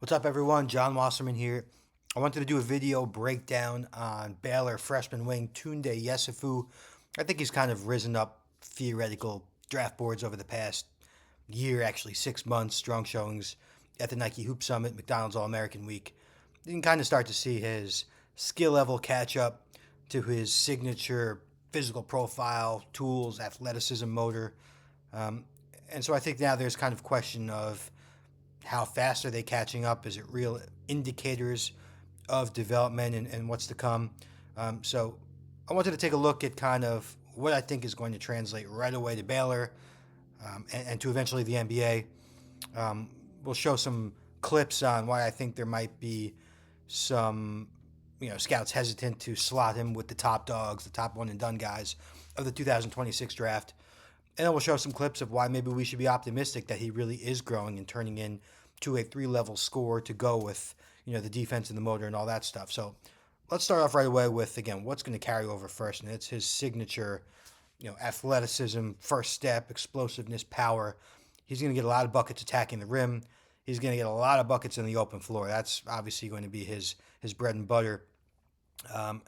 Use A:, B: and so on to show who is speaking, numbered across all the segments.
A: What's up, everyone? John Wasserman here. I wanted to do a video breakdown on Baylor freshman wing Tounde Yessoufou. I think he's kind of risen up theoretical draft boards over the past year, actually 6 months, strong showings at the Nike Hoop Summit, McDonald's All-American Week. You can kind of start to see his skill level catch up to his signature physical profile, tools, athleticism, motor. Um, and so I think now there's kind of question of how fast are they catching up? Is it real indicators of development and what's to come? So I wanted to take a look at kind of what I think is going to translate right away to Baylor and to eventually the NBA. We'll show some clips on why I think there might be some scouts hesitant to slot him with the top dogs, the top one and done guys of the 2026 draft. And then we'll show some clips of why maybe we should be optimistic that he really is growing and turning in to a three-level score to go with, the defense and the motor and all that stuff. So let's start off right away with, again, what's going to carry over first. And it's his signature, athleticism, first step, explosiveness, power. He's going to get a lot of buckets attacking the rim. He's going to get a lot of buckets in the open floor. That's obviously going to be his bread and butter. Um,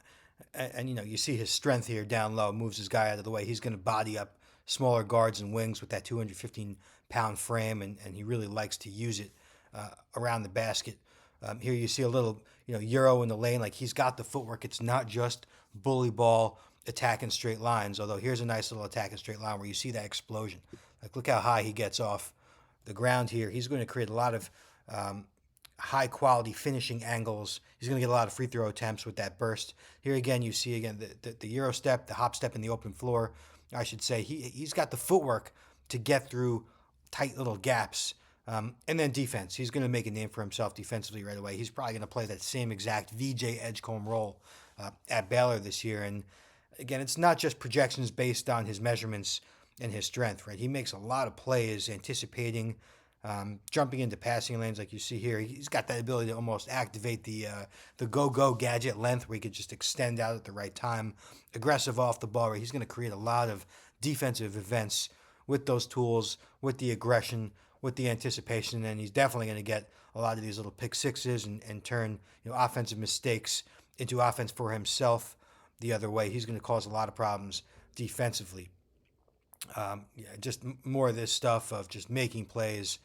A: and you see his strength here down low, moves his guy out of the way. He's going to body up smaller guards and wings with that 215-pound frame, and he really likes to use it around the basket. Here you see a little, Euro in the lane. Like, he's got the footwork. It's not just bully ball attack in straight lines, although here's a nice little attack in straight line where you see that explosion. Like, look how high he gets off the ground here. He's going to create a lot of high quality finishing angles. He's going to get a lot of free throw attempts with that burst. Here again, you see again the Euro step, the hop step in the open floor. I should say he's got the footwork to get through tight little gaps. And then defense. He's going to make a name for himself defensively right away. He's probably going to play that same exact VJ Edgecombe role at Baylor this year. And again, it's not just projections based on his measurements and his strength, right? He makes a lot of plays anticipating, jumping into passing lanes like you see here. He's got that ability to almost activate the go-go gadget length where he could just extend out at the right time. Aggressive off the ball, where he's going to create a lot of defensive events with those tools, with the aggression, with the anticipation, and he's definitely going to get a lot of these little pick sixes and turn offensive mistakes into offense for himself the other way. He's going to cause a lot of problems defensively. Just more of this stuff of just making plays,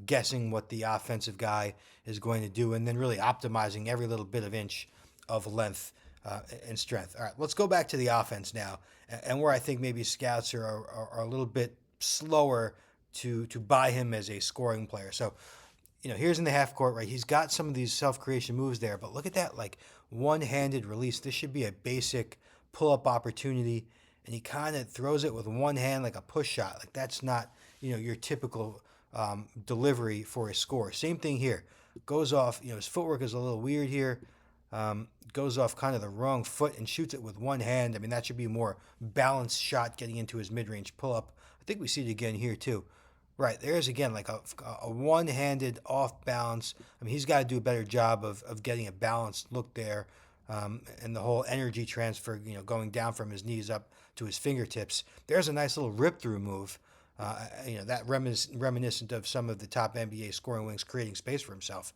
A: guessing what the offensive guy is going to do, and then really optimizing every little bit of inch of length and strength. All right, let's go back to the offense now, and where I think maybe scouts are a little bit slower to buy him as a scoring player. So, here's in the half court, right? He's got some of these self creation moves there, but look at that, like one handed release. This should be a basic pull up opportunity, and he kind of throws it with one hand like a push shot. Like, that's not your typical delivery for a score. Same thing here. Goes off. His footwork is a little weird here. Goes off kind of the wrong foot and shoots it with one hand. I mean, that should be a more balanced shot getting into his mid range pull up. I think we see it again here too. Right, there's again like a one-handed off balance. I mean, he's got to do a better job of getting a balanced look there, and the whole energy transfer, going down from his knees up to his fingertips. There's a nice little rip-through move, that reminiscent of some of the top NBA scoring wings creating space for himself,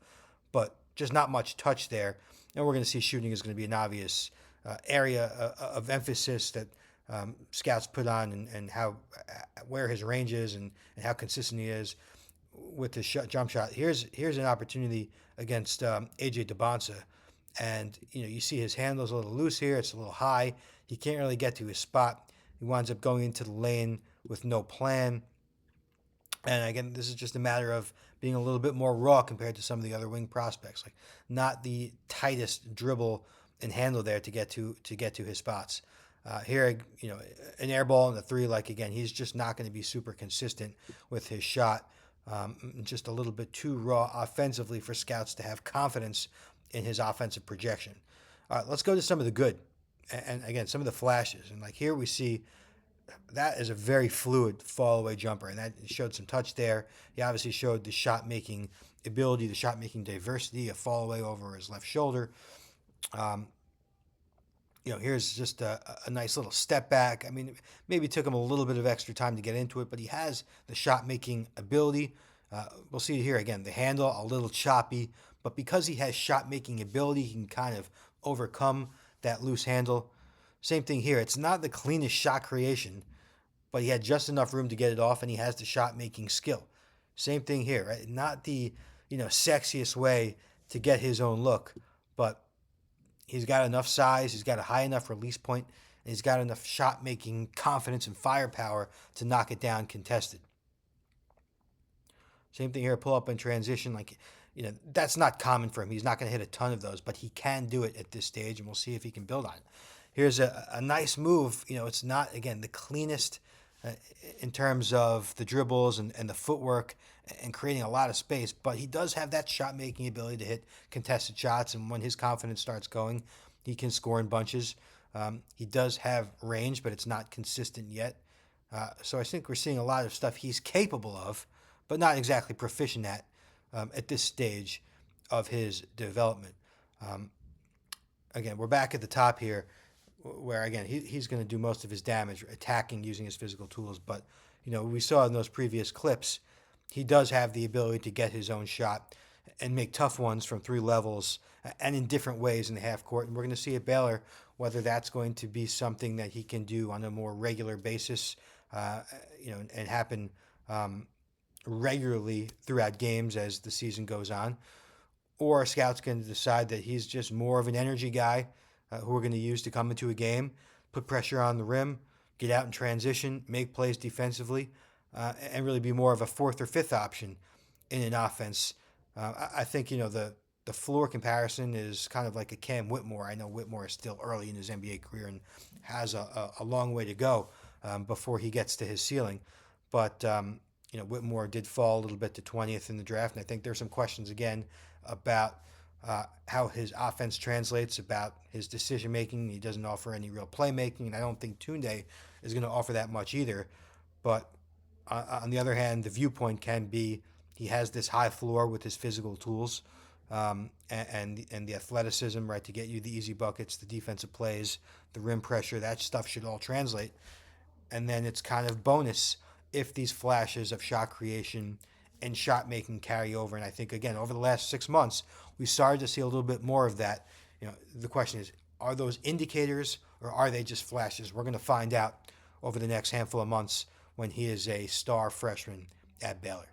A: but just not much touch there. And we're going to see shooting is going to be an obvious area of emphasis that scouts put on, and how where his range is, and how consistent he is with his jump shot. Here's an opportunity against AJ DeBonsa, and you see his handle's a little loose here. It's a little high. He can't really get to his spot. He winds up going into the lane with no plan. And again, this is just a matter of being a little bit more raw compared to some of the other wing prospects. Like, not the tightest dribble and handle there to get to his spots. Here, an air ball and a three. Like, again, he's just not going to be super consistent with his shot. Just a little bit too raw offensively for scouts to have confidence in his offensive projection. All right, let's go to some of the good, and again, some of the flashes. And like here, we see that is a very fluid fall away jumper, and that showed some touch there. He obviously showed the shot making ability, the shot making diversity, a fall away over his left shoulder. Um, here's just a nice little step back. I mean, maybe it took him a little bit of extra time to get into it, but he has the shot making ability. We'll see it here again. The handle a little choppy, but because he has shot making ability, he can kind of overcome that loose handle. Same thing here. It's not the cleanest shot creation, but he had just enough room to get it off, and he has the shot making skill. Same thing here, right? Not the sexiest way to get his own look, but he's got enough size, he's got a high enough release point, and he's got enough shot making confidence and firepower to knock it down contested. Same thing here, pull up and transition. That's not common for him. He's not going to hit a ton of those, but he can do it at this stage, and we'll see if he can build on it. Here's a nice move. It's not, again, the cleanest in terms of the dribbles and the footwork and creating a lot of space, but he does have that shot making ability to hit contested shots, and when his confidence starts going, he can score in bunches. He does have range, but it's not consistent yet. So I think we're seeing a lot of stuff he's capable of, but not exactly proficient at this stage of his development. Um, Again, we're back at the top here, where again he's going to do most of his damage attacking using his physical tools. But we saw in those previous clips, he does have the ability to get his own shot and make tough ones from 3 levels and in different ways in the half court. And we're going to see at Baylor whether that's going to be something that he can do on a more regular basis, and happen regularly throughout games as the season goes on, or scouts can decide that he's just more of an energy guy who we're going to use to come into a game, put pressure on the rim, get out in transition, make plays defensively, and really be more of a fourth or fifth option in an offense. I think the floor comparison is kind of like a Cam Whitmore. I know Whitmore is still early in his NBA career and has a long way to go before he gets to his ceiling, but Whitmore did fall a little bit to 20th in the draft, and I think there's some questions again about how his offense translates, about his decision making. He doesn't offer any real playmaking, and I don't think Tounde is going to offer that much either. But on the other hand, the viewpoint can be he has this high floor with his physical tools, and the athleticism, right, to get you the easy buckets, the defensive plays, the rim pressure. That stuff should all translate, and then it's kind of bonus if these flashes of shot creation and shot making carry over. And I think, again, over the last 6 months, we started to see a little bit more of that. The question is, are those indicators or are they just flashes? We're going to find out over the next handful of months when he is a star freshman at Baylor.